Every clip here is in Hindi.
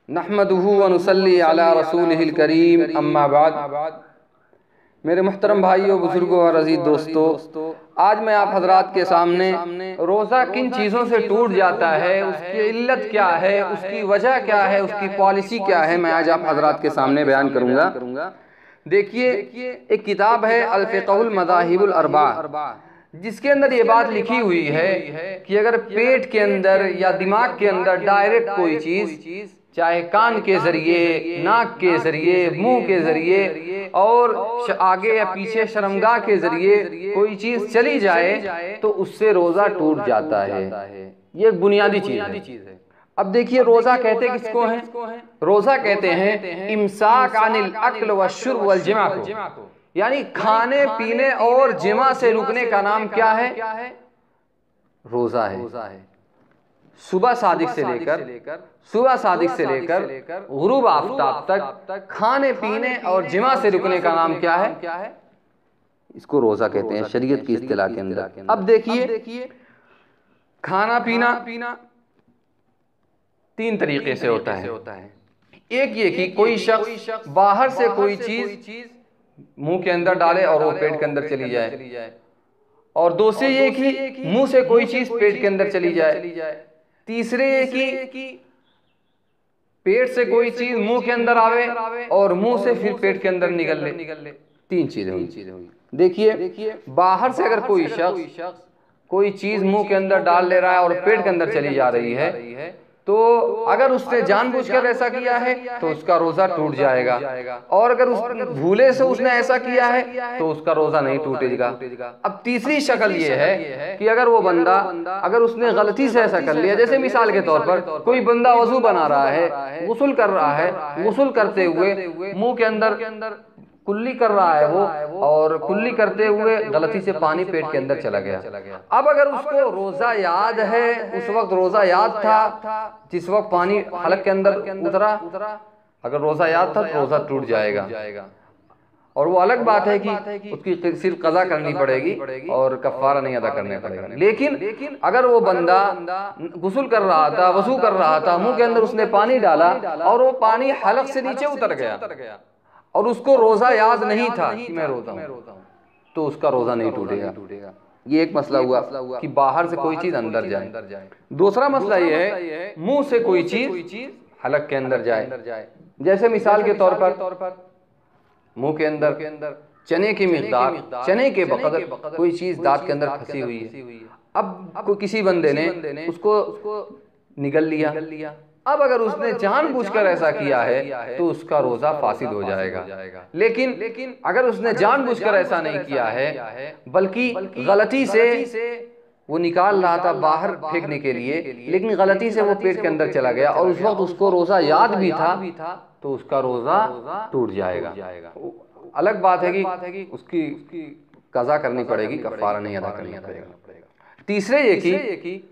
नहमदुहु व नुसल्ली अला रसूलिहिल करीम अम्मा बाद। मेरे मुहतरम भाइयों, बुजुर्गों और अजीज दोस्तों, आज मैं आप हजरात के सामने रोज़ा किन चीज़ों से टूट जाता है, उसकी इल्लत क्या है, उसकी वजह क्या है, उसकी पॉलिसी क्या है, मैं आज आप हजरात के सामने बयान करूँगा। देखिए, एक किताब है अल फ़िक़हुल मज़ाहिबुल अर्बा, जिसके अंदर ये बात लिखी हुई है कि अगर पेट के अंदर या दिमाग के अंदर डायरेक्ट कोई चीज़, चाहे कान के ज़रिए, नाक के ज़रिए, मुंह के ज़रिए और आगे या पीछे शर्मगाह के ज़रिए कोई चीज़ चली जाए तो उससे रोज़ा टूट जाता है। ये एक बुनियादी चीज़ है। अब देखिए, रोज़ा कहते किसको हैं? रोज़ा कहते हैं इमसाक अनिल अक्ल व शुर्ब वल जिमा को, यानी खाने पीने और जिमा से रुकने का नाम क्या है? रोज़ा है। सुबह सादिक से लेकर गुरूब आफ्ताब तक खाने पीने और जिमा से रुकने का नाम क्या है? इसको रोज़ा कहते हैं शरीयत की इस्तिलाह के अंदर। अब देखिए, खाना पीना तीन तरीके से होता है। एक ये कि कोई शख्स बाहर से कोई चीज मुंह के अंदर डाले और वो पेट के अंदर चली जाए, और दूसरे ये कि मुंह से कोई चीज पेट के अंदर चली जाए, तीसरे ये कि पेट से कोई चीज मुंह के अंदर आवे और मुंह से फिर पेट के अंदर निकल ले। तीन चीजें हुई। देखिए, बाहर से अगर कोई शख्स कोई चीज मुंह के अंदर डाल ले रहा है और पेट के अंदर चली जा रही है, तो अगर उसने जानबूझकर ऐसा किया है तो उसका रोजा टूट जाएगा, और अगर उस भूले से उसने ऐसा किया है तो उसका रोजा नहीं टूटेगा। अब तीसरी शक्ल ये है कि अगर वो बंदा अगर उसने गलती से ऐसा कर लिया, जैसे मिसाल के तौर पर कोई बंदा वजू बना रहा है, गुस्ल कर रहा है, गुस्ल करते हुए मुंह के अंदर कुल्ली कर रहा है वो, और कुल्ली करते हुए गलती से पानी पेट के अंदर चला गया। अब अगर उसको रोजा याद है, उस वक्त रोजा याद था जिस वक्त पानी हलक के अंदर उतरा, अगर रोजा याद था तो रोजा टूट जाएगा। और वो अलग बात है कि उसकी सिर्फ कज़ा करनी पड़ेगी और कफ़ारा नहीं अदा करना पड़ेगा। लेकिन अगर वो बंदा गुस्ल कर रहा था, वज़ू कर रहा था, मुंह के अंदर उसने पानी डाला और वो पानी हलक से नीचे उतर गया और उसको रोजा याद नहीं था कि मैं रोजा हूं, तो उसका रोजा नहीं टूटेगा। ये एक मसला हुआ कि बाहर से कोई चीज अंदर जाए। दूसरा मसला ये है मुंह से कोई चीज हलक के अंदर जाए। जैसे मिसाल के तौर पर मुंह के अंदर चने की मिकदार, चने के बकदर कोई चीज दांत के अंदर फंसी हुई है। अब किसी बंदे ने उसको निगल लिया। अब अगर उसने जानबूझकर ऐसा किया है तो उसका रोजा फासिद हो जाएगा। लेकिन अगर उसने जानबूझकर ऐसा नहीं किया है, बल्कि गलती से वो निकाल रहा था बाहर फेंकने के लिए, लेकिन गलती से वो पेट के अंदर चला गया और उस वक्त उसको रोजा याद भी था, तो उसका रोजा टूट जाएगा। अलग बात है कि उसकी कज़ा करनी पड़ेगी, कफ़ारा नहीं अदा करना पड़ेगा। तीसरे ये कि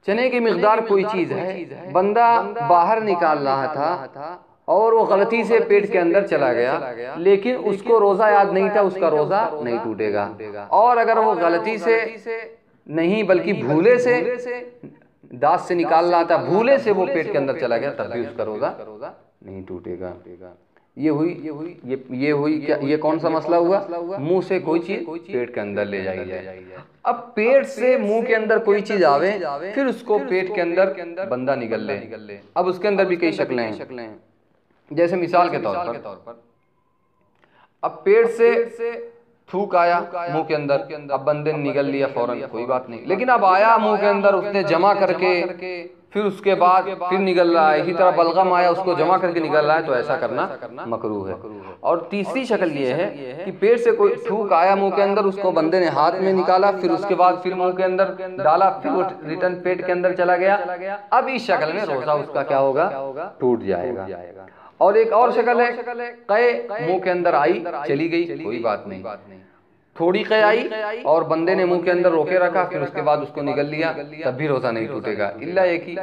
चने की मिकदार कोई चीज है, बंदा बाहर निकाल रहा था और वो गलती से पेट के अंदर चला गया, लेकिन उसको रोजा याद नहीं था, उसका रोजा नहीं टूटेगा। और अगर वो गलती से नहीं बल्कि भूले से दांत से निकाल रहा था, भूले से वो पेट के अंदर चला गया, तब भी उसका रोजा नहीं टूटेगा। ये हुई क्या? ये कौन सा मसला हुआ? मुंह से कोई चीज पेट के अंदर ले जाई जाए। अब पेट से मुंह के अंदर कोई चीज आवे, फिर उसको पेट के अंदर बंदा निगल ले। अब उसके अंदर भी कई शक्लें हैं। जैसे मिसाल के तौर पर अब पेट से थूक आया मुंह के अंदर, अब बंदे ने निगल लिया फौरन, कोई बात नहीं। लेकिन अब आया मुंह के अंदर, उसने जमा करके फिर उसके बाद फिर निकल रहा है, इसी तरह बलगम आया, उसको जमा करके निकल रहा है, तो ऐसा करना मकरूह है। और तीसरी शक्ल ये है कि पेट से कोई थूक आया मुंह के अंदर, उसको बंदे ने हाथ में निकाला, फिर उसके बाद फिर मुंह के अंदर डाला, फिर वो रिटर्न पेट के अंदर चला गया। अब इस शक्ल में रोजा उसका क्या होगा? टूट जाएगा। और एक और शक्ल है कै मुंह के अंदर आई, चली गई, कोई बात नहीं। थोड़ी कै आई और बंदे ने मुंह के अंदर रोके रखा, फिर उसके बाद उसको निगल लिया, तब भी रोजा नहीं टूटेगा, इल्ला एक ही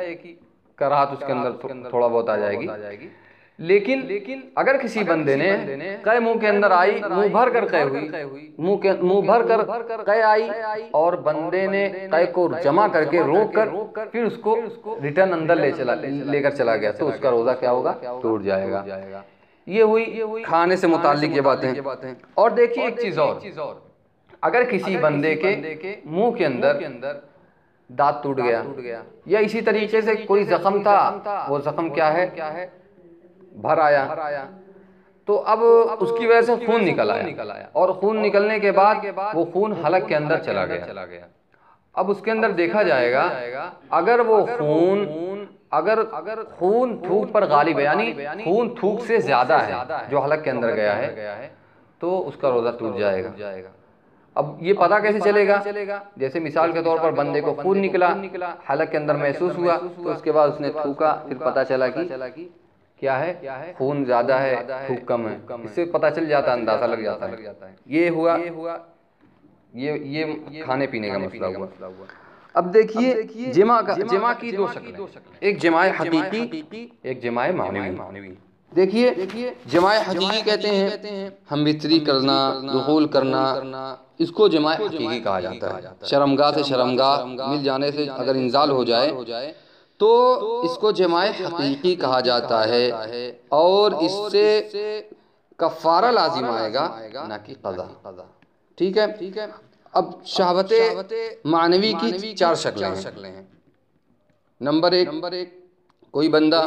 कराहत उसके अंदर थोड़ा बहुत आ जाएगी। लेकिन अगर किसी बंदे ने कै मुंह के अंदर आई, मुंह भर कर कै हुई, मुंह भर कर कै आई और बंदे ने कै को जमा करके रोक कर फिर उसको रिटर्न अंदर लेकर चला गया, तो उसका रोजा क्या होगा? टूट जाएगा। ये हुई खाने से मुताल्लिक ये बातें। और देखिए एक चीज और, अगर किसी बंदे के मुंह के अंदर दांत टूट गया या इसी तरीके से कोई जख्म था, वो जख्म क्या है? भर आया, तो अब उसकी वजह से खून निकल आया और खून निकलने के बाद वो खून हलक के अंदर चला गया। अब उसके अंदर देखा जाएगा, अगर वो अगर खून थूक पर गालिब है, यानी खून थूक से ज्यादा है जो हलक के अंदर गया है, तो उसका रोजा टूट जाएगा। अब ये पता कैसे चलेगा? जैसे मिसाल के तौर पर बंदे को खून निकला, हलक के अंदर महसूस हुआ, तो उसके बाद उसने थूका, फिर पता चला कि क्या है? खून ज्यादा है, थूक कम है। इससे पता चल जाता है, अंदाजा लग जाता है। ये हुआ ये खाने पीने का मसला हुआ। अब देखिए जिमा की दो शक्लें, एक जिमाए हकीकी, एक जिमाए मानवी। देखिए जिमाए हकीकी कहते हैं हम बिस्तरी करना, दुखूल करना, इसको जिमाए हकीकी कहा जाता है। शर्मगाह से शर्मगाह मिल जाने से अगर इंजाल हो जाए तो इसको जिमाए हकीकी कहा जाता है, और इससे कफ़ारा लाजिम आएगा, ना कि क़ज़ा। ठीक है। अब शहवत मानवी की 4 शक्लें हैं। नंबर 1, कोई बंदा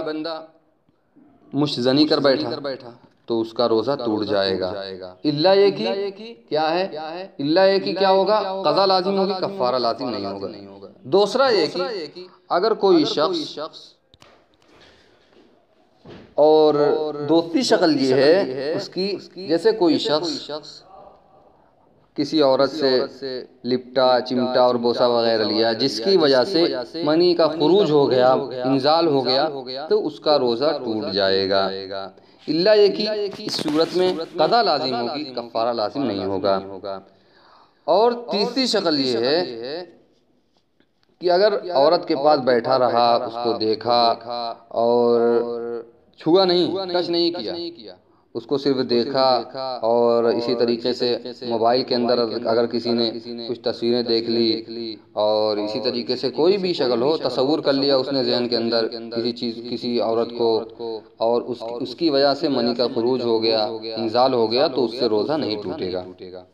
मुश्तज़नी कर बैठा तो उसका रोज़ा टूट जाएगा। इल्ला ये कि क्या है? इल्ला ये कि क्या होगा? क़ज़ा लाजिम होगी, कफ़ारा लाजिम नहीं होगा। दूसरा ये कि अगर कोई शख्स, और दूसरी शक्ल ये है उसकी, जैसे कोई शख्स किसी औरत से लिपटा, चिमटा और बोसा वगैरह लिया, जिसकी वजह से मनी का खुरूज हो गया, इंजाल हो गया, तो उसका रोज़ा टूट जाएगा। इल्ला ये कि इस सूरत में क़ज़ा लाजिम होगी, कफ़ारा लाजिम नहीं होगा। और तीसरी शक्ल ये है कि अगर औरत के पास बैठा रहा, उसको देखा और छुआ नहीं, टच नहीं किया, उसको सिर्फ देखा, और इसी तरीके से मोबाइल के अंदर अगर किसी ने कुछ तस्वीरें देख ली, और इसी तरीके से कोई भी शक्ल हो, तसव्वुर कर लिया उसने जहन के अंदर किसी औरत को, और उसकी वजह से मनी का खुरूज हो गया, इंजाल हो गया, तो उससे रोज़ा नहीं टूटेगा।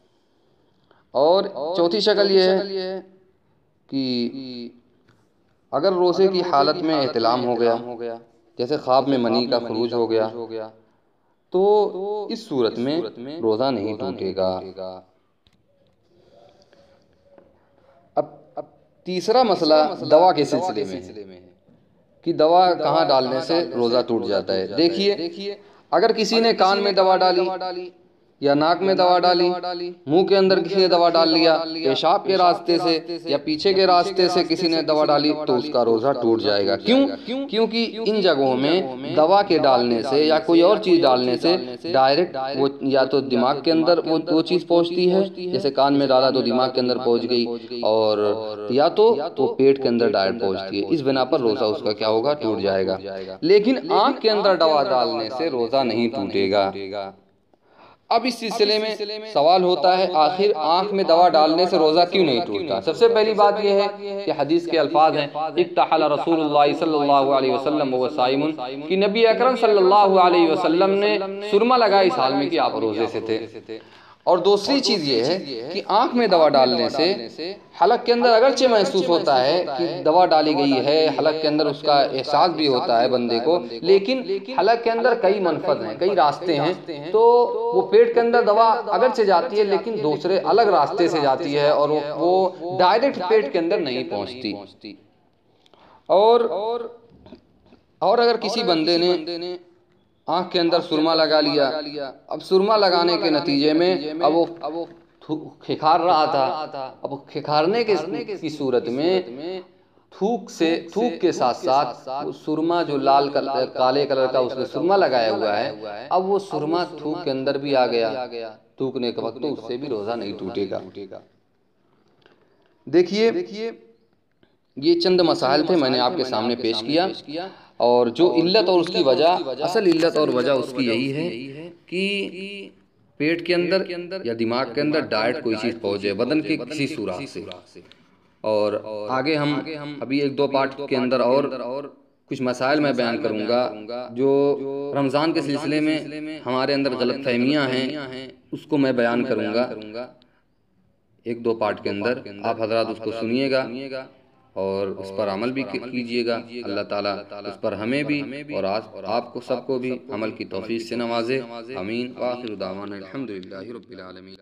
और चौथी शक्ल ये है कि अगर रोज़े की हालत में एहतिलाम हो गया, जैसे ख्वाब में मनी का खुरूज हो गया, तो इस सूरत में रोज़ा नहीं टूटेगा। अब तीसरा मसला दवा के सिलसिले में है कि दवा कहाँ डालने से रोज़ा टूट जाता है। देखिए अगर किसी ने कान में दवा डाली या नाक में दवा डाली, मुंह के अंदर किसी ने दवा डाल लिया, पेशाब के रास्ते से या पीछे के रास्ते से किसी ने दवा डाली, तो उसका रोज़ा टूट जाएगा। क्योंकि इन जगहों में दवा के डालने से या कोई और चीज़ डालने से डायरेक्ट वो या तो दिमाग के अंदर वो चीज़ पहुंचती है, जैसे कान में डाला तो दिमाग के अंदर पहुंच गई, और या तो वो पेट के अंदर डायरेक्ट पहुंचती है। इस बिना पर रोज़ा उसका क्या होगा? टूट जाएगा। लेकिन आँख के अंदर दवा डालने से रोज़ा नहीं टूटेगा। अब इस सिलसिले में सवाल होता है, आखिर आंख में दवा डालने से रोज़ा क्यों नहीं टूटता? सबसे पहली बात यह है कि हदीस के अल्फाज हैं, इक्तहल रसूलुल्लाह सल्लल्लाहु अलैहि वसल्लम व साइमुन, कि नबी अकरम सल्लल्लाहु अलैहि वसल्लम ने सुरमा लगाई इस हाल में कि आप रोज़े से थे। और दूसरी चीज़ ये है कि आँख में दवा डालने से हलक के अंदर अगरचे महसूस होता है कि दवा डाली गई है, हलक के अंदर उसका एहसास भी होता है बंदे को, लेकिन हलक के अंदर कई मनफद हैं, कई रास्ते हैं, तो वो पेट के अंदर दवा अगरचे जाती है लेकिन दूसरे अलग रास्ते से जाती है, और वो डायरेक्ट पेट के अंदर नहीं पहुँचती। और अगर किसी बंदे ने आँख के अंदर सुरमा लगा लिया, अब सुरमा लगाने के नतीजे में अब वो खिखार रहा था, अब खिखारने की सूरत में थूक के साथ साथ सुरमा जो काले कलर का उसने सुरमा लगाया हुआ है, अब वो सुरमा थूक के अंदर भी आ गया, थूकने के वक्त तो उससे भी रोज़ा नहीं टूटेगा। देखिए ये चंद मसाइल थे, मैंने आपके सामने पेश किया। और जो इल्लत और उसकी वजह, असल इल्लत और वजह उसकी यही है कि पेट के अंदर या दिमाग के अंदर डायरेक्ट कोई चीज़ पहुँचे बदन के किसी सुराख से। और आगे हम अभी एक दो पार्ट के अंदर और कुछ मसाइल मैं बयान करूँगा जो रमज़ान के सिलसिले में हमारे अंदर गलतफहमियाँ हैं, उसको मैं बयान करूँगा एक दो पार्ट के अंदर। आप हजरात उसको सुनिएगा और उस पर अमल भी कीजिएगा। अल्लाह ताला उस पर हमें भी और आपको सबको भी अमल की तौफीक से नवाजे। आमीन। व आखिर दावाना अल्हम्दुलिल्लाहि रब्बिल आलमीन।